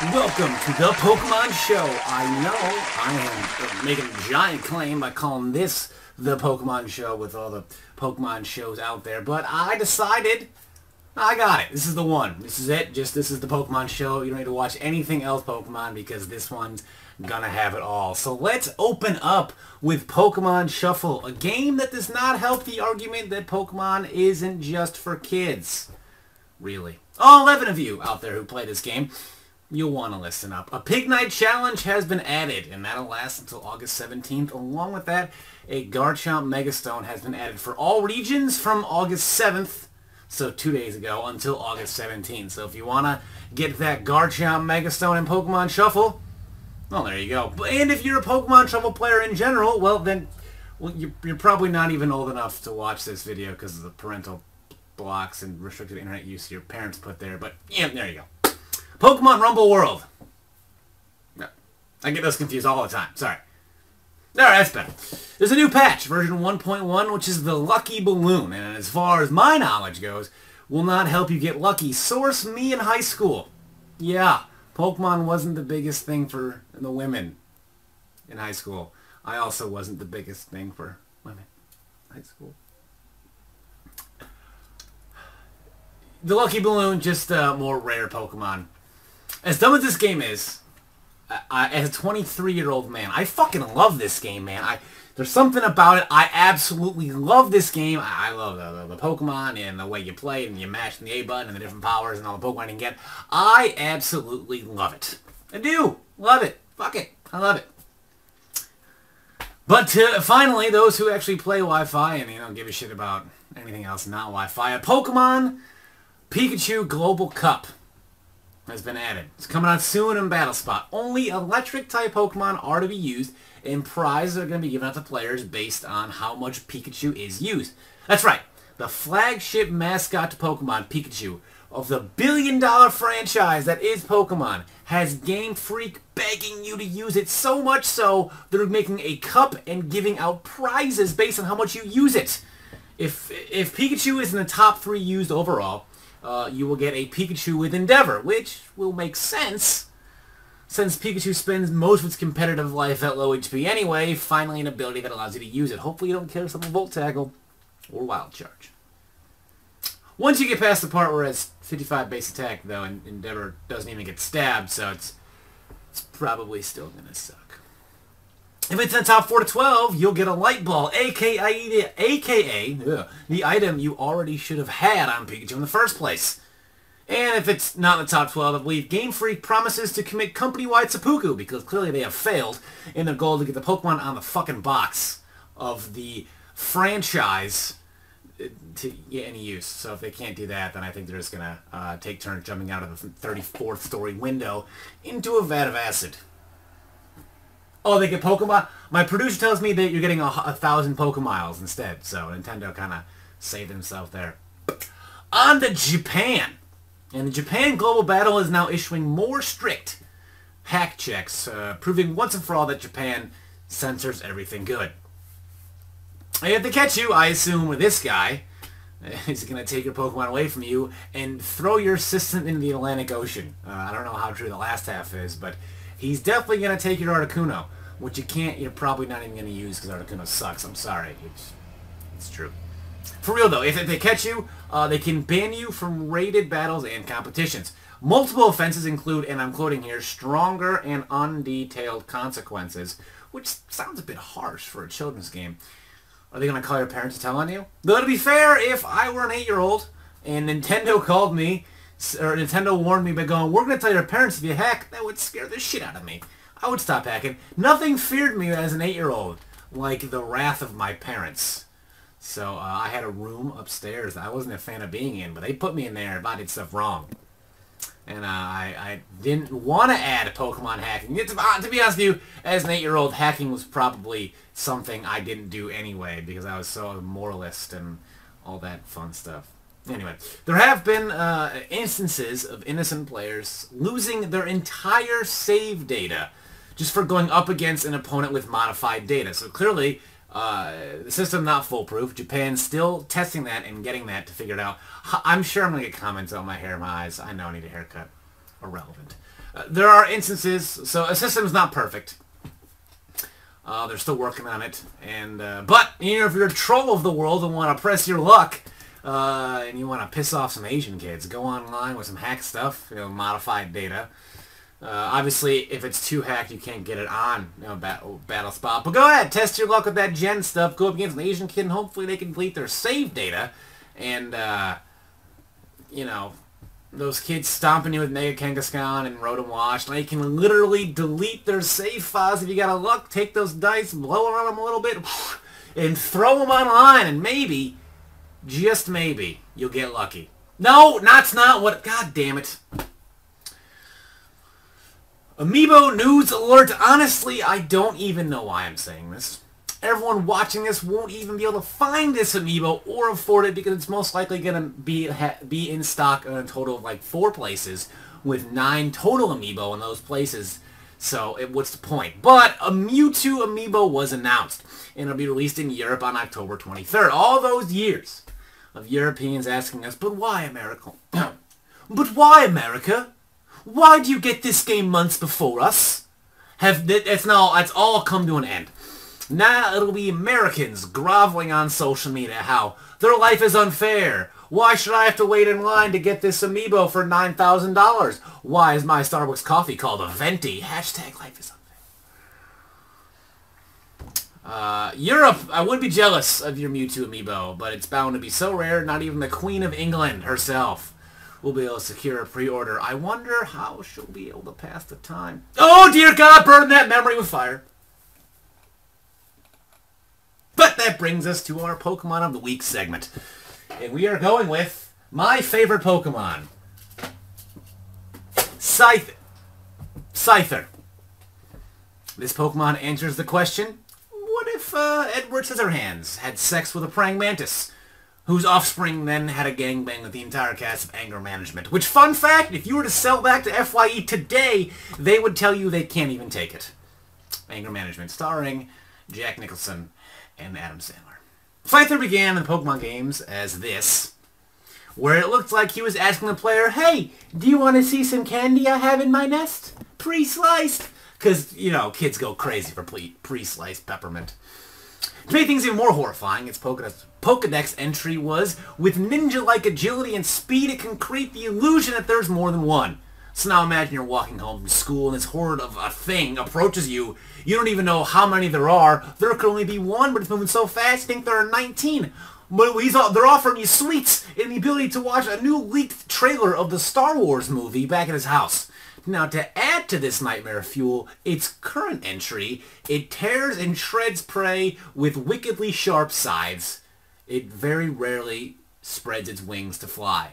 Welcome to the Pokemon Show. I know I am making a giant claim by calling this the Pokemon Show with all the Pokemon shows out there, but I decided I got it. This is the one. This is it. This is the Pokemon Show. You don't need to watch anything else Pokemon because this one's gonna have it all. So let's open up with Pokemon Shuffle, a game that does not help the argument that Pokemon isn't just for kids. Really. All 11 of you out there who play this game, you'll want to listen up. A Pig Night Challenge has been added, and that'll last until August 17th. Along with that, a Garchomp Megastone has been added for all regions from August 7th, so 2 days ago, until August 17th. So if you want to get that Garchomp Megastone in Pokemon Shuffle, well, there you go. And if you're a Pokemon Shuffle player in general, well, then you're probably not even old enough to watch this video because of the parental blocks and restricted internet use your parents put there. But, yeah, there you go. Pokemon Rumble World. No, I get those confused all the time. Sorry. Alright, that's better. There's a new patch, version 1.1, which is the Lucky Balloon. And as far as my knowledge goes, will not help you get lucky. Source me in high school. Yeah, Pokemon wasn't the biggest thing for the women in high school. I also wasn't the biggest thing for women in high school. The Lucky Balloon, just more rare Pokemon. As dumb as this game is, as a 23-year-old man, I fucking love this game, man. There's something about it. I absolutely love this game. I love the Pokemon and the way you play and you mash the A button and the different powers and all the Pokemon you can get. I absolutely love it. I do. Love it. Fuck it. I love it. But finally, those who actually play Wi-Fi and don't give a shit about anything else not Wi-Fi, a Pokemon Pikachu Global Cup has been added. It's coming out soon in Battle Spot. Only electric-type Pokemon are to be used, and prizes are going to be given out to players based on how much Pikachu is used. That's right. The flagship mascot to Pokemon, Pikachu, of the billion-dollar franchise that is Pokemon, has Game Freak begging you to use it, so much so they're making a cup and giving out prizes based on how much you use it. If Pikachu is in the top 3 used overall, you will get a Pikachu with Endeavor, which will make sense since Pikachu spends most of its competitive life at low HP anyway, finally an ability that allows you to use it. Hopefully you don't kill something Volt Tackle or Wild Charge. Once you get past the part where it's 55 base attack, though, and Endeavor doesn't even get stabbed, so it's probably still going to suck. If it's in the top 4 to 12, you'll get a Light Ball, aka the item you already should have had on Pikachu in the first place. And if it's not in the top 12, I believe Game Freak promises to commit company-wide seppuku, because clearly they have failed in their goal to get the Pokemon on the fucking box of the franchise to get any use. So if they can't do that, then I think they're just going to take turns jumping out of the 34th story window into a vat of acid. Oh, they get Pokemon? My producer tells me that you're getting 1,000 Pokemiles instead, so Nintendo kind of saved themselves there. On to Japan. And the Japan Global Battle is now issuing more strict hack checks, proving once and for all that Japan censors everything good. And if they catch you, I assume with this guy, he's going to take your Pokemon away from you and throw your assistant into the Atlantic Ocean. I don't know how true the last half is, but he's definitely going to take your Articuno, which you're probably not even going to use because Articuno sucks. I'm sorry. It's true. For real, though, if they catch you, they can ban you from rated battles and competitions. Multiple offenses include, and I'm quoting here, stronger and undetailed consequences, which sounds a bit harsh for a children's game. Are they going to call your parents to tell on you? Though, to be fair, if I were an 8-year-old and Nintendo called me, or Nintendo warned me by going, we're going to tell your parents if you hack, that would scare the shit out of me. I would stop hacking. Nothing feared me as an 8-year-old like the wrath of my parents. So I had a room upstairs that I wasn't a fan of being in, but they put me in there if I did stuff wrong. And I didn't want to add Pokemon hacking. To be honest with you, as an 8-year-old, hacking was probably something I didn't do anyway because I was so a moralist and all that fun stuff. Anyway, there have been instances of innocent players losing their entire save data just for going up against an opponent with modified data. So clearly, the system not foolproof. Japan's still testing that and getting that to figure it out. I'm sure I'm going to get comments on my hair and my eyes. I know I need a haircut. irrelevant. There are instances, so a system's not perfect. They're still working on it, and but you know, if you're a troll of the world and want to press your luck, and you want to piss off some Asian kids, go online with some hack stuff, you know, modified data. Obviously, if it's too hacked, you can't get it on, you know, Battle Spot. But go ahead, test your luck with that gen stuff. Go up against an Asian kid, and hopefully they can delete their save data. And, you know, those kids stomping you with Mega Kangaskhan and Rotom Wash, they can literally delete their save files if you got a luck. Take those dice, blow around them a little bit, and throw them online, and maybe, just maybe, you'll get lucky. No, that's not what... God damn it. Amiibo news alert. Honestly, I don't even know why I'm saying this. Everyone watching this won't even be able to find this Amiibo or afford it because it's most likely going to be in stock in a total of like 4 places with 9 total Amiibo in those places. So what's the point? But a Mewtwo Amiibo was announced and it'll be released in Europe on October 23rd. All those years of Europeans asking us, but why America? But why America? Why do you get this game months before us? It's all come to an end. Now it'll be Americans groveling on social media how their life is unfair. Why should I have to wait in line to get this Amiibo for $9,000? Why is my Starbucks coffee called a venti? Hashtag life is unfair. Europe, I would be jealous of your Mewtwo Amiibo, but it's bound to be so rare, not even the Queen of England herself will be able to secure a pre-order. I wonder how she'll be able to pass the time. Oh, dear God, burn that memory with fire. But that brings us to our Pokemon of the Week segment. And we are going with my favorite Pokemon. Scyther. This Pokemon answers the question, what if Edward Scissorhands had sex with a praying mantis, whose offspring then had a gangbang with the entire cast of Anger Management? Which, fun fact, if you were to sell back to FYE today, they would tell you they can't even take it. Anger Management, starring Jack Nicholson and Adam Sandler. Scyther began in the Pokemon games as this, where it looked like he was asking the player, hey, do you want to see some candy I have in my nest? Pre-sliced. Because, you know, kids go crazy for pre-sliced peppermint. To make things even more horrifying, its Pokedex entry was, with ninja-like agility and speed, it can create the illusion that there's more than one. So now imagine you're walking home from school and this horde of a thing approaches you. You don't even know how many there are. There could only be one, but it's moving so fast you think there are 19. But they're offering you sweets and the ability to watch a new leaked trailer of the Star Wars movie back at his house. Now, to add to this nightmare fuel, its current entry, it tears and shreds prey with wickedly sharp scythes. It very rarely spreads its wings to fly.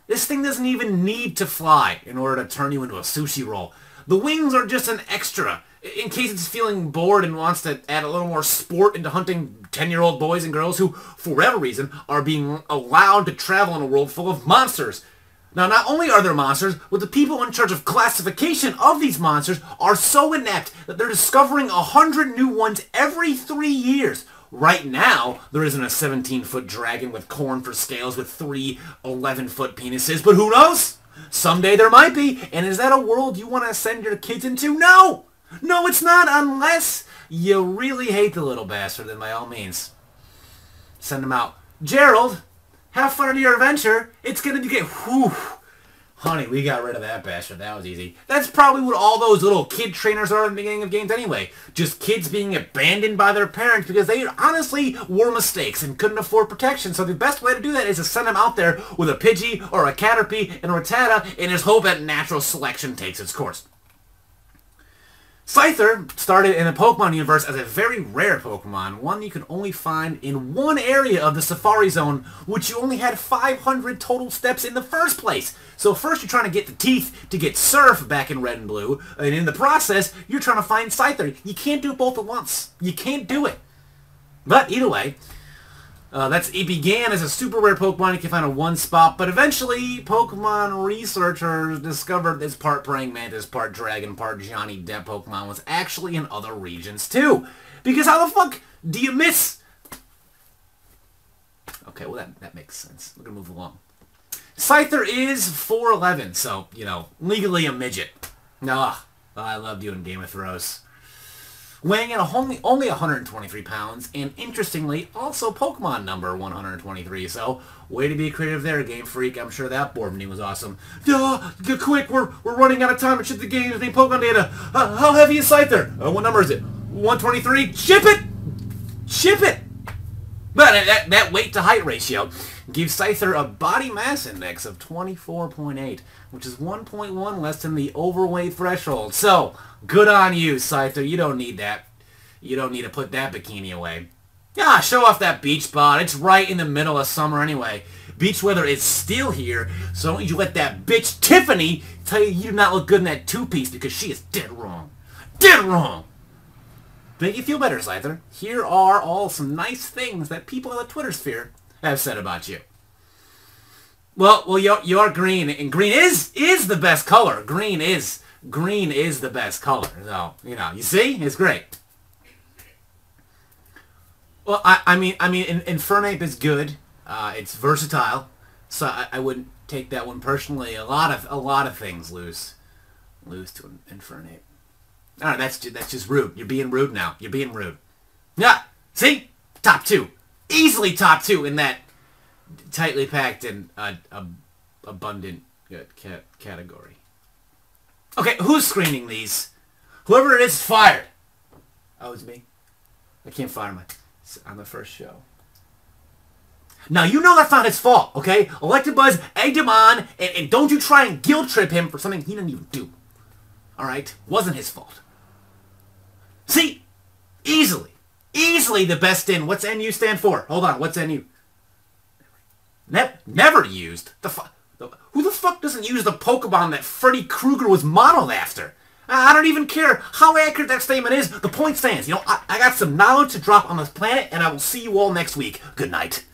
This thing doesn't even need to fly in order to turn you into a sushi roll. The wings are just an extra, in case it's feeling bored and wants to add a little more sport into hunting 10-year-old boys and girls who, for whatever reason, are being allowed to travel in a world full of monsters. Now, not only are there monsters, but the people in charge of classification of these monsters are so inept that they're discovering 100 new ones every 3 years. Right now, there isn't a 17-foot dragon with corn for scales with 3 11-foot penises, but who knows? Someday there might be, and is that a world you want to send your kids into? No! No, it's not, unless you really hate the little bastard, then by all means, send him out. Gerald, have fun on your adventure. It's going to be good. Whew. Honey, we got rid of that bastard. That was easy. That's probably what all those little kid trainers are in the beginning of games anyway. Just kids being abandoned by their parents because they honestly were mistakes and couldn't afford protection. So the best way to do that is to send them out there with a Pidgey or a Caterpie and a Rattata and just hope that natural selection takes its course. Scyther started in the Pokemon universe as a very rare Pokemon, one you can only find in one area of the Safari Zone, which you only had 500 total steps in the first place. So first you're trying to get the teeth to get Surf back in Red and Blue, and in the process, you're trying to find Scyther. You can't do it both at once. You can't do it. But either way, it began as a super rare Pokemon you can find in one spot, but eventually Pokemon researchers discovered this part praying mantis, part dragon, part Johnny Depp Pokemon was actually in other regions too. Because how the fuck do you miss... Okay, well that makes sense. We're gonna move along. Scyther is 4'11", so, you know, legally a midget. Ah, I love doing Game of Thrones. Weighing in only 123 pounds, and interestingly, also Pokemon number 123, so way to be creative there, Game Freak. I'm sure that board meeting was awesome. Get quick, we're running out of time to ship the game's name Pokemon data. How heavy is Scyther? What number is it? 123? Ship it! Ship it! But that weight to height ratio gives Scyther a body mass index of 24.8, which is 1.1 less than the overweight threshold. So, good on you, Scyther. You don't need that. You don't need to put that bikini away. Yeah, show off that beach bod. It's right in the middle of summer anyway. Beach weather is still here, so don't you let that bitch Tiffany tell you you do not look good in that two-piece, because she is dead wrong. Dead wrong! To make you feel better, Scyther, here are all some nice things that people in the Twitter sphere have said about you. Well, you are green, and green is the best color. Green is the best color. So, you know, you see? It's great. Well, I mean, Infernape is good. It's versatile, so I wouldn't take that one personally. A lot of things lose to Infernape. Alright, that's just rude. You're being rude now. You're being rude. Yeah, see? Top 2. Easily top 2 in that tightly packed and abundant category. Okay, who's screening these? Whoever it is fired. Oh, it's me. I can't fire on the first show. Now, you know that's not his fault, okay? Electabuzz egged him on, and don't you try and guilt trip him for something he didn't even do. Alright? Wasn't his fault. See? Easily the best in. What's NU stand for? Hold on, what's NU? Never used. Who the fuck doesn't use the Pokemon that Freddy Krueger was modeled after? I don't even care how accurate that statement is. The point stands. You know, I got some knowledge to drop on this planet, and I will see you all next week. Good night.